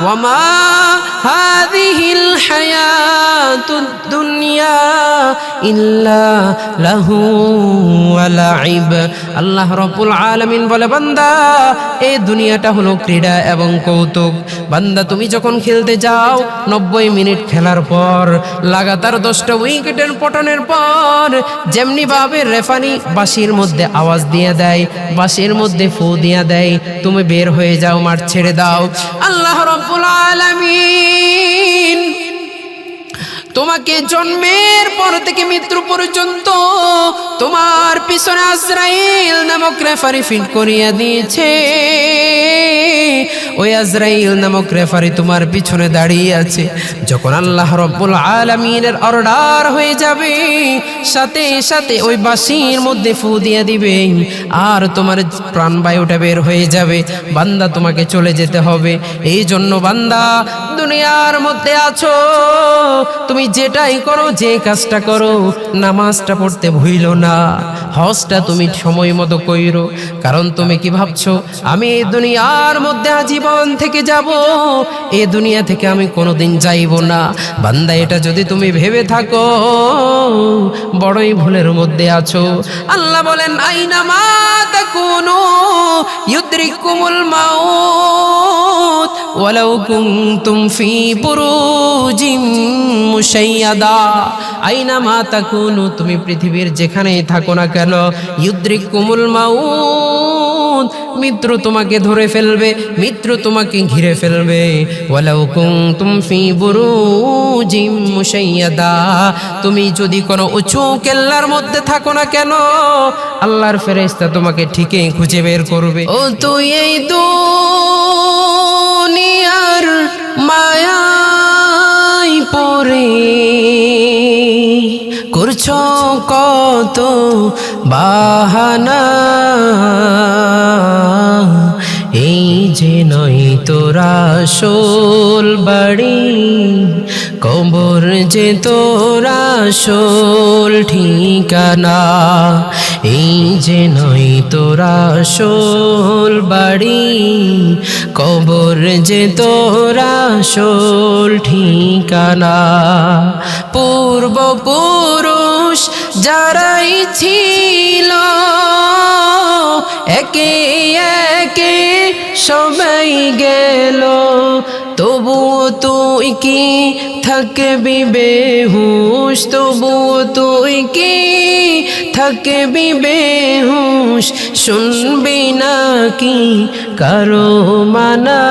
ওয়ামা হাযিহিল হায়াতুদ দুনিয়া ইল্লা লাহু ওয়া লাইব। আল্লাহ রাব্বুল আলামিন বলে, বান্দা এই দুনিয়াটা হলো ক্রীড়া এবং কৌতুক। বান্দা তুমি যখন খেলতে যাও 90 মিনিট খেলার পর লাগাতার 10টা উইকেটের পতনের পর যেমনি ভাবে রেফারি বাঁশির মধ্যে আওয়াজ দিয়ে দেয়, বাঁশির মধ্যে ফু দিয়ে দেয়, তুমি বের হয়ে যাও, মাঠ ছেড়ে দাও। আল্লাহ রাব্বুল আলামিন তোমাকে জন্মের পর থেকে মৃত্যু পর্যন্ত তোমার পিছনে আজরাইল নামক রেফারি ফিট করিয়ে দিয়েছে। ওই আজরাইল নামক রেফারি তোমার পিছনে দাঁড়িয়ে আছে। যখন আল্লাহ রাব্বুল আলামিনের অর্ডার হয়ে যাবে, সাথে সাথে ওই বাঁশির মধ্যে ফু দিয়ে দিবে আর তোমার প্রাণবায়ুটা বের হয়ে যাবে। বান্দা তোমাকে চলে যেতে হবে। এই জন্য বান্দা দুনিয়ার মধ্যে আছো, তুমি যেটাই করো, যে কাজটা করো, নামাজটা পড়তে ভুইলো না, হজটা তুমি সময় মতো কইরো। কারণ তুমি কি ভাবছো আমি এই দুনিয়ার মধ্যে আজীবন থেকে যাব, এই দুনিয়া থেকে আমি কোনোদিন যাইব না? বান্দা এটা যদি তুমি ভেবে থাকো, বড়ই ভুলের মধ্যে আছো। আল্লাহ বলেন, আইনামা তাকুনু ইউদরিকুমুল মাউত ওয়ালাউ কুনতুম ফি বুরুজিম মুশাইয়াদা। আইনামা তাকুনু, তুমি পৃথিবীর যেখানেই থাকো না কেন, ইউদরিকুমুল মাউত, মৃত্যু তোমাকে ধরে ফেলবে, মৃত্যু তোমাকে ঘিরে ফেলবে। ওয়ালাউ কুনতুম ফি বুরুজিম মুশাইয়াদা, তুমি যদি কোনো উঁচু কেল্লার মধ্যে থাকো না কেন, আল্লাহর ফেরেশতা তোমাকে ঠিকই খুঁজে বের করবে। ও তুই এই দুনিয়ার মায়ায় পড়ে করছো কত বাহানা, এই যে নয় তোরা আসল বাড়ি, কবর যে তোরা আসল ঠিকানা। এই যে নয় তোরা আসল বাড়ি, কবর যে তোরা আসল ঠিকানা। পূর্বপুরুষ যারাই ছিল, একে একে সবাই গেল, তবুও তুই কি থাকবি বেহুশ, তবুও তুই কি থাকবি বেহুশ, শুনবি নাকি কারো মানা?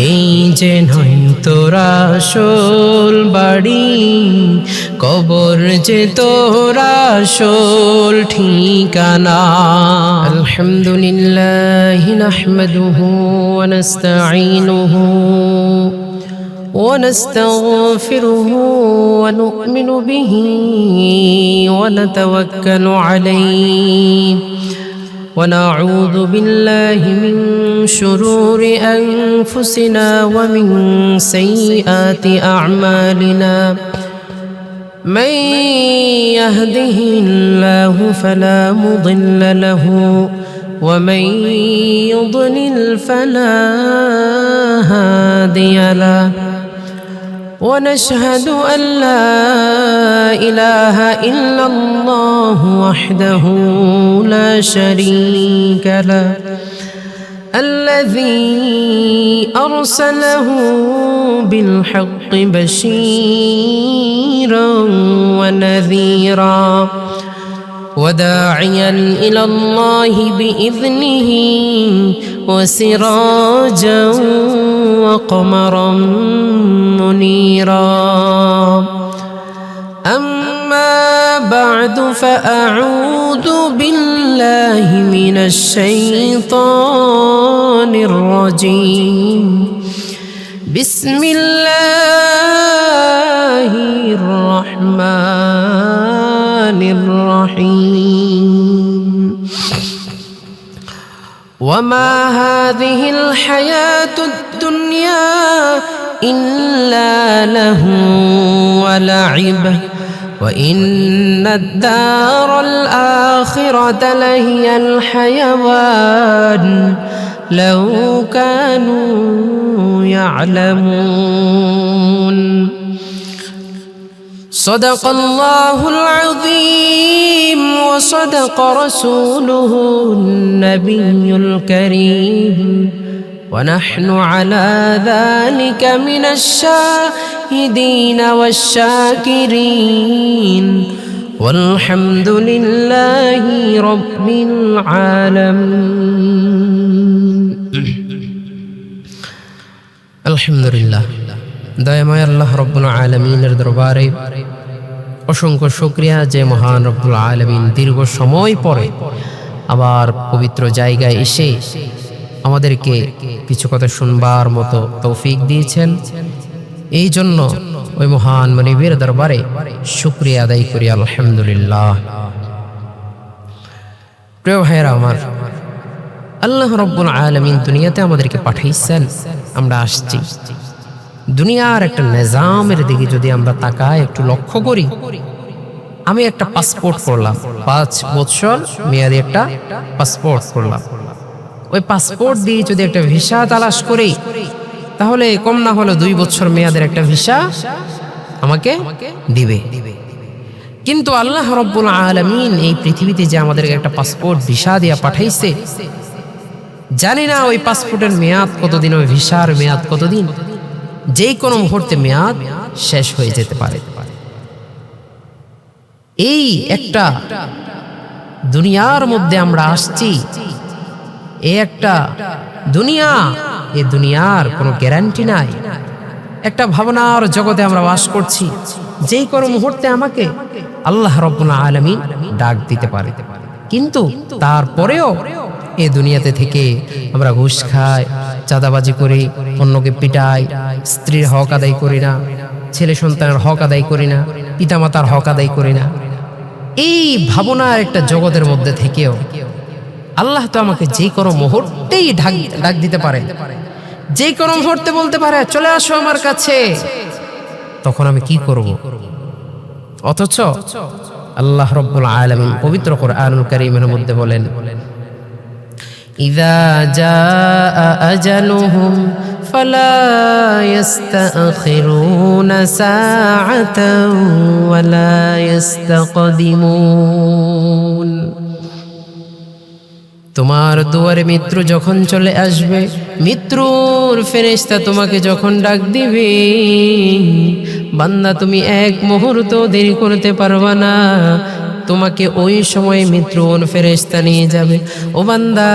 এই যে নয় তোরা আসল বাড়ি, কবর যে তোরা আসল ঠিকানা। আলহামদুলিল্লাহ নাহমাদুহু ওয়া নাস্তাঈনুহু ونستغفره ونؤمن به ونتوكل عليه ونعوذ بالله من شرور أنفسنا ومن سيئات أعمالنا من يهده الله فلا مضل له ومن يضلل فلا هادي له ونشهد أن لا إله إلا الله وحده لا شريك له الذي أرسله بالحق بشيرا ونذيرا وداعيا إلى الله بإذنه وسراجا وقمرا منيرا أما بعد فأعوذ بالله من الشيطان الرجيم بسم الله الرحمن الرحيم وما هذه الحياة الدنيا إلا له ولعب وإن الدار الآخرة لهي الحيوان لو كانوا يعلمون صدق الله العظيم وصدق رسوله النبي الكريم ونحن على ذلك من الشاهدين والشاكرين والحمد لله رب العالمين الحمد لله দয়াময় আল্লাহ রব্বুল আলামিনের দরবারে অসংখ্য শুকরিয়া যে মহান রব্বুল আলামিন দীর্ঘ সময় পরে আবার পবিত্র জায়গায় এসে আমাদেরকে কিছু কথা শুনবার মতো তৌফিক দিয়েছেন। এই জন্য ওই মহান মানবের দরবারে শুকরিয়া আদায় করি আলহামদুলিল্লাহ। প্রিয় ভাইরা আমার, আল্লাহ রব্বুল আলামিন দুনিয়াতে আমাদেরকে পাঠাইছেন, আমরা আসছি। দুনিয়ার একটা নিজামের দিকে যদি আমরা তাকাই, একটু লক্ষ্য করি, আমি একটা পাসপোর্ট করলাম, 5 বছর মেয়াদি একটা পাসপোর্ট করলাম। ওই পাসপোর্ট দিয়ে যদি একটা ভিসা তালাশ করি, তাহলে কম না হলে 2 বছর মেয়াদের একটা ভিসা আমাকে দিবে। কিন্তু আল্লাহ রব্বুল আলামিন এই পৃথিবীতে যে আমাদেরকে একটা পাসপোর্ট ভিসা দিয়া পাঠাইছে, জানি না ওই পাসপোর্টের মেয়াদ কতদিন, ওই ভিসার মেয়াদ কতদিন, যে কোনো মুহূর্তে মেয়াদ শেষ হয়ে যেতে পারে। এই একটা দুনিয়ার মধ্যে আমরা আসছি, এই একটা দুনিয়া, এই দুনিয়ার কোনো গ্যারান্টি নাই। একটা ভাবনার জগতে আমরা বাস করছি, যেই কোনো মুহূর্তে আমাকে আল্লাহ রাব্বুল আলামিন ডাক দিতে পারে। কিন্তু তারপরেও এই দুনিয়াতে থেকে আমরা ঘুষ খাই, চাঁদাবাজি করি, অন্যকে পিটাই, স্ত্রীর হক আদায় করি না, ছেলে সন্তানের হক আদায় করি না, পিতামাতার হক আদায় করি না। এই ভাবনার একটা জগতের মধ্যে থেকেও আল্লাহ তো আমাকে যে কোনো মুহূর্তেই ডাক দিতে পারে, যে কোনো মুহূর্তে বলতে পারে চলে আসো আমার কাছে। তখন আমি কি করব? অথচ আল্লাহ রাব্বুল আলামিন পবিত্র কোরআনুল কারীমের মধ্যে বলেন, ইযা জাআ আজালুহুম ফালা ইস্তাখিরুনা সাআতান ওয়ালা ইস্তাকদিমুন। তোমার দুয়ারে মৃত্যু যখন চলে আসবে, মৃত্যুর ফেরেশতা তোমাকে যখন ডাক দিবে, বান্দা তুমি এক মুহূর্ত দেরি করতে পারবা না, তোমাকে ওই সময় মৃত্যুর ফেরেশতা নিয়ে যাবে। ও বান্দা,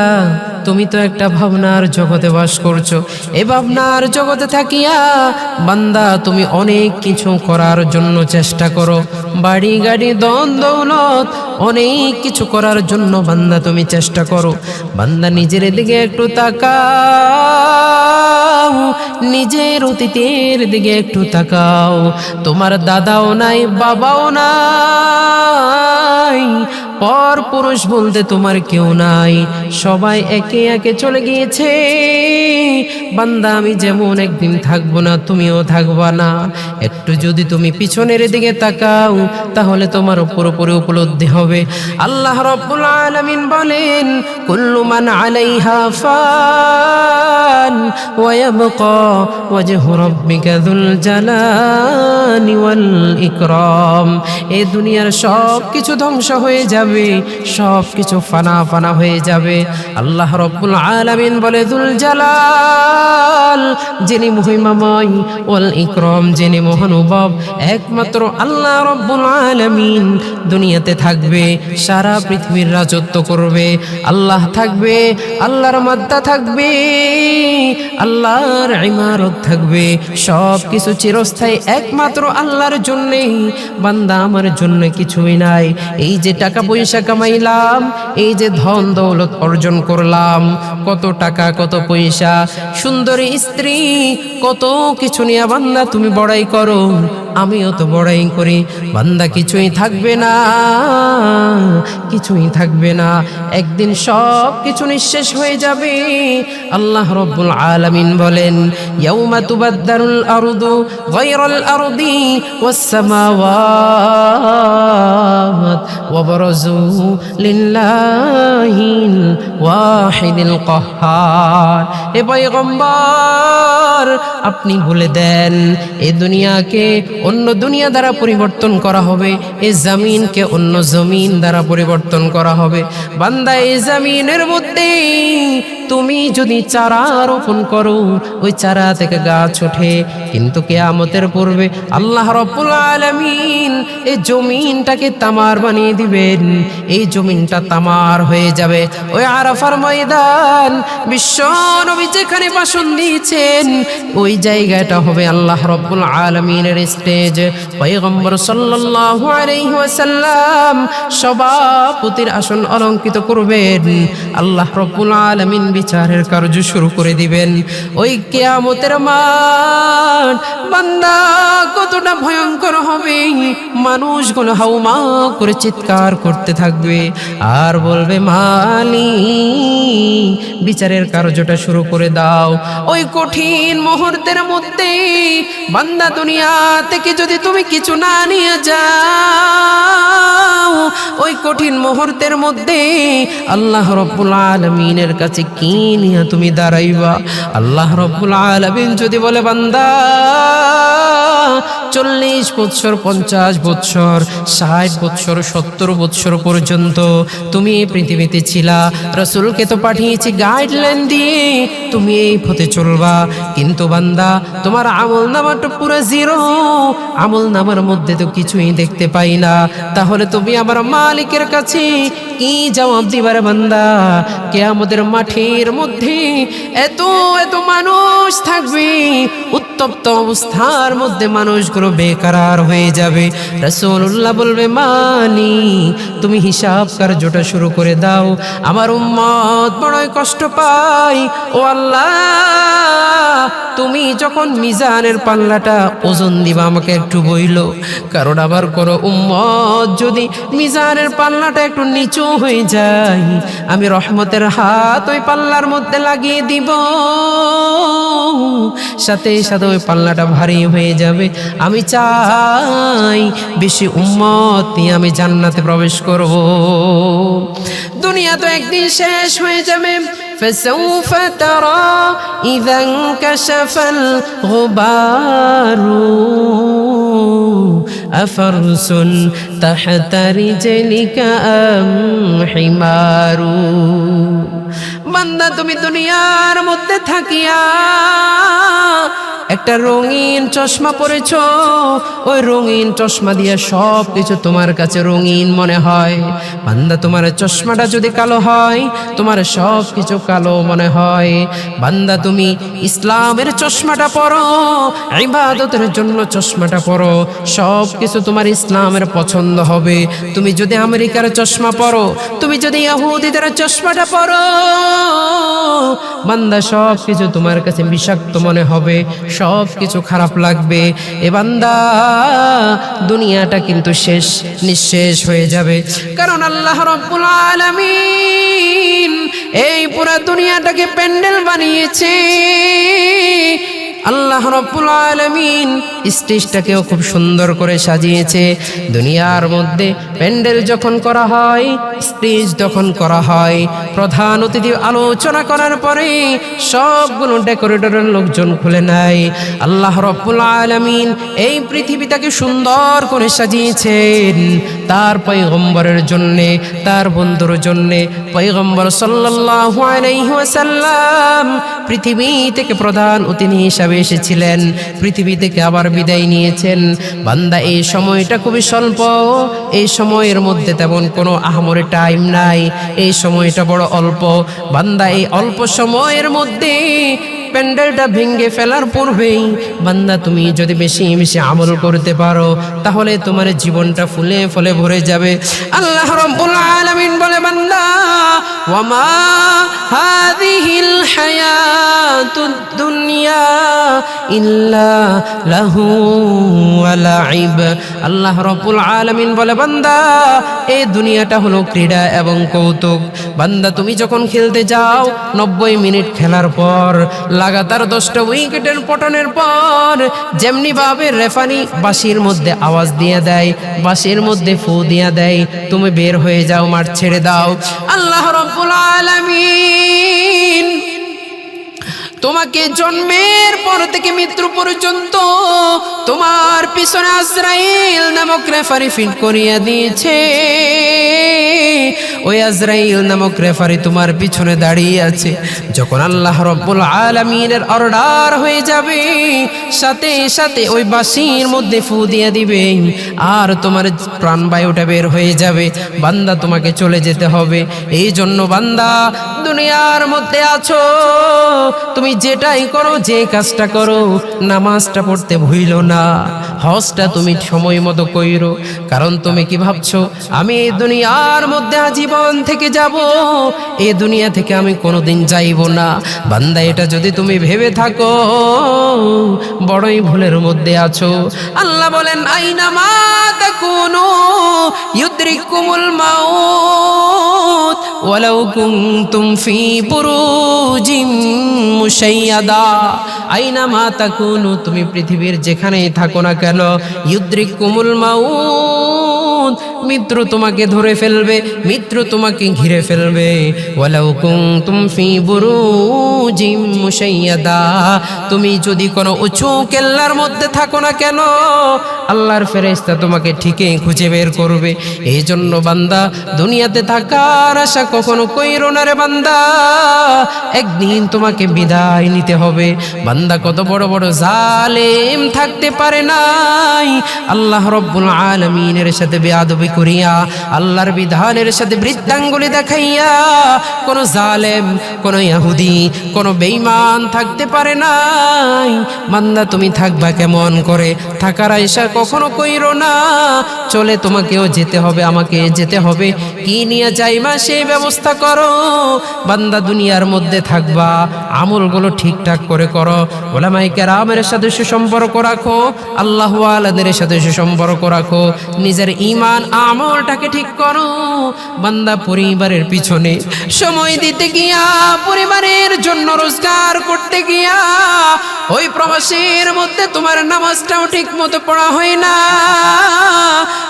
তুমি তো একটা ভাবনার জগতে বাস করছো, এই ভাবনার জগতে থাকিয়া বান্দা তুমি অনেক কিছু করার জন্য চেষ্টা করো, বাড়ি গাড়ি ধন দৌলত অনেক কিছু করার জন্য বান্দা তুমি চেষ্টা করো। বান্দা নিজের দিকে একটু তাকাও, নিজের অতীতের দিকে একটু তাকাও। তোমার দাদাও নাই, বাবাও নাই, পর পুরুষ বলতে তোমার কেউ নাই, সবাই একে একে চলে গিয়েছে। বান্দা, আমি যেমন একদিন থাকবো না, তুমিও থাকবা না। একটু যদি তুমি পিছনের দিকে তাকাও, তাহলে তোমার পুরোপুরি উপলব্ধি হবে। আল্লাহ রাব্বুল আলামিন বলেন, কুল্লু মান আলাইহা ফান ওয়া ইয়াবকা ওয়াজহু রাব্বিকা যুল জালালি ওয়াল ইকরাম। এই দুনিয়ার সব কিছু ধ্বংস হয়ে যাবে, সব কিছু ফানা ফানা হয়ে যাবে। আল্লাহ রাব্বুল আলামিন বলে, যুল জালাল যিনি মহিমাময়, ওয়াল ইকরাম যিনি মহানুভব, একমাত্র আল্লাহ রাব্বুল আলামিন দুনিয়াতে থাকবে, সারা পৃথিবীর রাজত্ব করবে। আল্লাহ থাকবে, আল্লাহর মাদ্দা থাকবে, আল্লাহর ইমারত থাকবে, সব কিছু চিরস্থায়ী একমাত্র আল্লাহর জন্যেই। বান্দা, আমার জন্য কিছুই নাই। এই যে টাকা পয়সা কামাইলাম, এই যে ধন দৌলত অর্জন করলাম, কত টাকা কত পয়সা, সুন্দরী স্ত্রী, কত কিছু নিয়ে বান্দা তুমি বড়াই করো, আমিও তো বড়াই করি। বান্দা, কিছুই থাকবে না, কিছুই থাকবে না, একদিন সব কিছু নিঃশেষ হয়ে যাবে। আল্লাহ রাব্বুল আলামিন বলেন, ইয়াউমা তুবাদদালুল আরদু গায়রাল আরদি ওয়াস সামাওয়াত ওয়া বারাজ বারাজু লিল্লাহিল ওয়াহিদিল কাহ্হার। হে পয়গম্বর, আপনি বলে দেন এই দুনিয়াকে অন্য দুনিয়া দ্বারা পরিবর্তন করা হবে, এই জমিনকে অন্য জমিন দ্বারা পরিবর্তন করা হবে। বান্দা, এই জমিনের মধ্যে তুমি যদি চারা রোপণ করো, ওই চারা থেকে গাছ ওঠে, কিন্তু কিয়ামতের পূর্বে আল্লাহ রাব্বুল আলামিন এই জমিনটাকে তামার বানিয়ে দিবেন। এই জমিনটা তামার হয়ে যাবে। ওই আরাফার ময়দান, বিশ্ব নবী যেখানে ভাষণ দিয়েছেন, ওই জায়গাটা হবে আল্লাহ রাব্বুল আলামিনের স্টেজ। পয়গম্বর সাল্লাল্লাহু আলাইহি ওয়াসাল্লাম সভাপতির আসন অলঙ্কৃত করবেন। আল্লাহ রাব্বুল আলামিন বিচারের কার্য শুরু করে দিবেন। ওই কিয়ামতের মাঠ বান্দা কতটা ভয়ঙ্কর হবে, মানুষগুলো হাউমা করে চিৎকার করতে থাকবে আর বলবে, মালিক, বিচারের কার্যটা শুরু করে দাও। ওই কঠিন মুহূর্তের মধ্যে বান্দা, দুনিয়া থেকে যদি তুমি কিছু না নিয়ে যাও, ওই কঠিন মুহূর্তের মধ্যে আল্লাহ রাব্বুল আলামিনের কাছে কি নিয়ে তুমি দাঁড়াইবা? আল্লাহ রাব্বুল আলামিন যদি বলে, বান্দা 40 বছর, 50 বছর, 60 বছর, 70 বছর পর্যন্ত তুমি এই পৃথিবীতে ছিলা, রাসূলকে তো পাঠিয়েছি গাইডলাইন দিয়ে তুমি এই পথে চলবা, কিন্তু বান্দা তোমার আমল নামাটা পুরো জিরো, আমল নামার মধ্যে তো কিছুই দেখতে পাই না। তাহলে তুমি আমার মালিকের কাছে কি জবাব দিবার? বান্দা, কিয়ামতের মাঠের মধ্যে এত এত মানুষ থাকবে, উত্তপ্ত অবস্থার মধ্যে মানুষগুলো বেকারার হয়ে যাবে। রাসূলুল্লাহ বলবে, মালিক, তুমি হিসাব কার্যটা শুরু করে দাও, আমার উম্মত বড়ই কষ্ট পায়। ও আল্লাহ, তুমি যখন মিজানের পাল্লাটা ওজন দিবা আমাকে একটু বইলো, কারণ আবার করো উম্মত যদি মিজানের পাল্লাটা একটু নিচু হয়ে যায়, আমি রহমতের হাত ওই পাল্লার মধ্যে লাগিয়ে দিব, সাথে সাথে ওই পাল্লাটা ভারী হয়ে যাবে। আমি চাই বেশি উম্মত নিয়ে আমি জান্নাতে প্রবেশ করব। দুনিয়া তো একদিন শেষ হয়ে যাবে। فسوف ترى إذا انكشف الغبار أفرس تحت رجلك أم حمار। বান্দা, তুমি দুনিয়ার মধ্যে থাকিয়া একটা রঙিন চশমা পরেছো, ওই রঙিন চশমা দিয়ে সব কিছু তোমার কাছে রঙিন মনে হয়। বান্দা, তোমার চশমাটা যদি কালো হয়, তোমার সব কিছু কালো মনে হয়। বান্দা, তুমি ইসলামের চশমাটা পরো, ইবাদতের জন্য চশমাটা পরো, সব কিছু তোমার ইসলামের পছন্দ হবে। তুমি যদি আমেরিকার চশমা পরো, তুমি যদি ইহুদিদের চশমাটা পরো, বান্দা সব কিছু তোমার কাছে বিষাক্ত মনে হবে, সব কিছু খারাপ লাগবে। এ বান্দা, দুনিয়াটা কিন্তু শেষ, নিঃশেষ হয়ে যাবে। কারণ আল্লাহ রাব্বুল আলামিন এই পুরা দুনিয়াটাকে প্যান্ডেল বানিয়েছে। আল্লাহ রাব্বুল আলামিন স্টেজটাকেও খুব সুন্দর করে সাজিয়েছে। দুনিয়ার মধ্যে প্যান্ডেল যখন করা হয়, স্টেজ যখন করা হয়, প্রধান অতিথি আলোচনা করার পরে সবগুলো ডেকোরেটরের লোকজন খুলে নেয়। আল্লাহ রাব্বুল আলামিন এই পৃথিবীটাকে সুন্দর করে সাজিয়েছেন তার পয়গম্বরের জন্যে, তার বন্ধুর জন্যে। পয়গম্বর সাল্লাল্লাহু আলাইহি ওয়াসাল্লাম পৃথিবী থেকে প্রধান অতিথি হিসাবে এসেছিলেন, পৃথিবী থেকে আবার বিদায় নিয়েছেন। বান্দা, এই সময়টা খুবই স্বল্প, এই সময়ের মধ্যে তেমন কোনো আহামরি টাইম নাই, এই সময়টা বড় অল্প। বান্দা, এই অল্প সময়ের মধ্যে প্যান্ডেলটা ভেঙে ফেলার পূর্বেই বান্দা তুমি যদি বেশি বেশি আমল করতে পারো, তাহলে তোমার জীবনটা ফুলে ফলে ভরে যাবে। আল্লাহ রাব্বুল আলামিন বলে, বান্দা, ওয়ামা হাযিহিল হায়াতুদ দুনিয়া ইল্লা লাহু ওয়া লাইব। আল্লাহ রাব্বুল আলামিন বলে, বান্দা এই দুনিয়াটা হলো ক্রীড়া এবং কৌতুক। বান্দা তুমি যখন খেলতে যাও 90 মিনিট খেলার পর লাগাতার 10টা উইকেটের পতনের পর যেমনি ভাবে রেফারি বাঁশির মধ্যে আওয়াজ দিয়ে দেয়, বাঁশির মধ্যে ফু দিয়ে দেয়, তুমি বের হয়ে যাও, মাঠ ছেড়ে দাও। আল্লাহ রাব্বুল আলামিন তোমাকে জন্মের পর থেকে মৃত্যু পর্যন্ত তোমার পিছনে আজরাইল নামক রেফারি ফিট করিয়ে দিয়েছে। ওই আজরাইল নামক রেফারি তোমার পিছনে দাঁড়িয়ে আছে। যখন আল্লাহ রাব্বুল আলামিনের অর্ডার হয়ে যাবে, সাথে সাথে ওই বাঁশির মধ্যে ফু দিয়ে দিবে আর তোমার প্রাণবায়ুটা বের হয়ে যাবে। বান্দা তোমাকে চলে যেতে হবে। এই জন্য বান্দা দুনিয়ার মধ্যে আছো, তুমি যেটাই করো, যে কাজটা করো, নামাজটা পড়তে ভুইলো না, হজটা তুমি সময় মতো কইরো। কারণ তুমি কি ভাবছো আমি এই দুনিয়ার মধ্যে আজীবন থেকে যাব, এই দুনিয়া থেকে আমি কোনোদিন যাইব না? বান্দা এটা যদি তুমি ভেবে থাকো, বড়ই ভুলের মধ্যে আছো। আল্লাহ বলেন, আইনামা তাকুনু ইউদরিকুমুল মাউত ওয়ালাউ কুনতুম ফি বুরুজিম মুশাইয়াদা। আইনামা তাকুনু, তুমি পৃথিবীর যেখানেই থাকো না কেন, ইউদরিকুমুল মাউত, মৃত্যু তোমাকে ধরে ফেলবে, মৃত্যু তোমাকে ঘিরে ফেলবে। ওয়ালাউ কুনতুম ফি বুরুজিম মুশাইয়াদা, তুমি যদি কোনো উঁচু কেল্লার মধ্যে থাকো না কেন, আল্লাহর ফেরেশতা তোমাকে ঠিকই খুঁজে বের করবে। এই জন্য বান্দা দুনিয়াতে থাকার আশা কখনো কইরো না রে বান্দা, একদিন তোমাকে বিদায় নিতে হবে। বান্দা কত বড় বড় জালেম থাকতে পারে নাই, আল্লাহ রাব্বুল আলামিনের সাথে বেয়াদবি করিয়া, আল্লাহর বিধানের সাথে বৃদ্ধাঙ্গুলি দেখাইয়া কোন জালেম, কোন ইহুদি, কোন বেঈমান থাকতে পারে নাই। বান্দা তুমি থাকবা কেমন করে? থাকার আশা কখনো কইরো না। চলে তোমাকেও যেতে হবে, আমাকে যেতে হবে। কি নিয়ে যাইবা সেই ব্যবস্থা করো। বান্দা দুনিয়ার মধ্যে থাকবা, আমলগুলো ঠিকঠাক করে করো, উলামায়ে কেরামের সাথে সুসম্পর্ক রাখো, আল্লাহ ওয়ালাদের সাথে সুসম্পর্ক রাখো, নিজের ঈমান আমলটাকে ঠিক করো। বান্দা পরিবারের পিছনে সময় দিতে গিয়া, পরিবারের জন্য রোজগার করতে গিয়া, ওই প্রবাসীর মধ্যে তোমার নামাজটাও ঠিক মতো পড়া হয় না,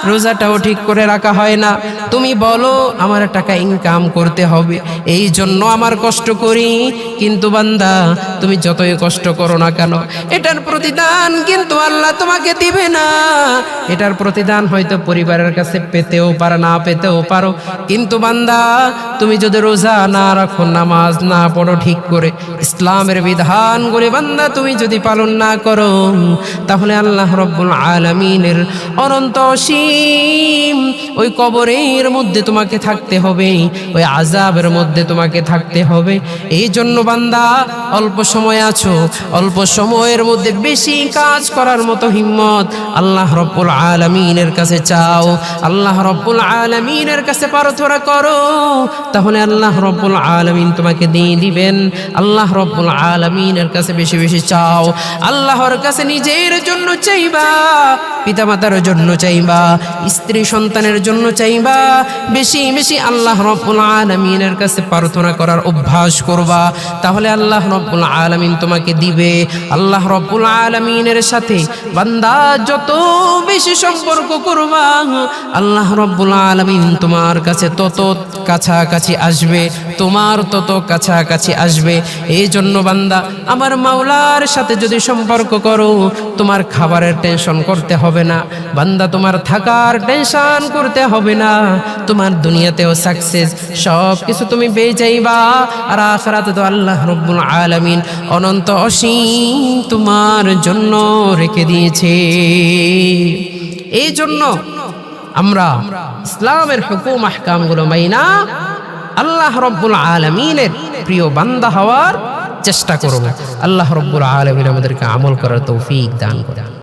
রোজাটাও ঠিক করে রাখা হয় না। তুমি বলো আমার টাকা ইনকাম করতে হবে, এই জন্য আমার কষ্ট করি। কিন্তু বান্দা তুমি যতই কষ্ট করো না কেন, এটার প্রতিদান কিন্তু আল্লাহ তোমাকে দিবে না। এটার প্রতিদান হয়তো পরিবারের কাছে পেতেও পারো, না পেতেও পারো। কিন্তু বান্দা তুমি যদি রোজা না রাখো, নামাজ না পড়ো ঠিক করে, ইসলামের বিধান করে বান্দা তুমি যদি পালন না করো, তাহলে আল্লাহ রাব্বুল আলামিনের অনন্ত অসীম ওই কবরের মধ্যে তোমাকে থাকতে হবে, ওই আযাবের মধ্যে তোমাকে থাকতে হবে। এই জন্য বান্দা অল্প সময় আছো, অল্প সময়ের মধ্যে বেশি কাজ করার মতো হিম্মত আল্লাহ রাব্বুল আলামিনের কাছে চাও, আল্লাহ রাব্বুল আলামিনের কাছে প্রার্থনা করো, তাহলে আল্লাহ রাব্বুল আলামিন তোমাকে দিয়ে দিবেন। আল্লাহ রাব্বুল আলামিনের কাছে বেশি বেশি চাও, আল্লাহর কাছে নিজের জন্য চাইবা, পিতামাতার জন্য চাইবা, স্ত্রী সন্তানের জন্য চাইবা, বেশি বেশি আল্লাহ রাব্বুল আলামিনের কাছে প্রার্থনা করার অভ্যাস করবা, তাহলে আল্লাহ রাব্বুল আলামিন তোমাকে দিবে। আল্লাহ রাব্বুল আলামিনের সাথে বান্দা যত বেশি সম্পর্ক করবা, আল্লাহ রাব্বুল আলামিন তোমার কাছে তত কাছাকাছি আসবে, তোমার তত কাছাকাছি আসবে। এই জন্য বান্দা আমার মাওলার সাথে যদি সম্পর্ক করো, তোমার খাবারের টেনশন করতে হবে না বান্দা, তোমার থাকার টেনশন করতে হবে না, তোমার দুনিয়াতেও সাকসেস সব কিছু তুমি পেয়ে যাইবা, আর আখিরাতে তো আল্লাহ রাব্বুল আলামিন অনন্ত অসীম তোমার জন্য রেখে দিয়েছে। এই জন্য আমরা ইসলামের হুকুম আহকামগুলো মাইনা আল্লাহ রাব্বুল আলামিনের প্রিয় বান্দা হওয়ার চেষ্টা করব। আল্লাহ রাব্বুল আলামিন আমাদেরকে আমল করার তৌফিক দান করেন।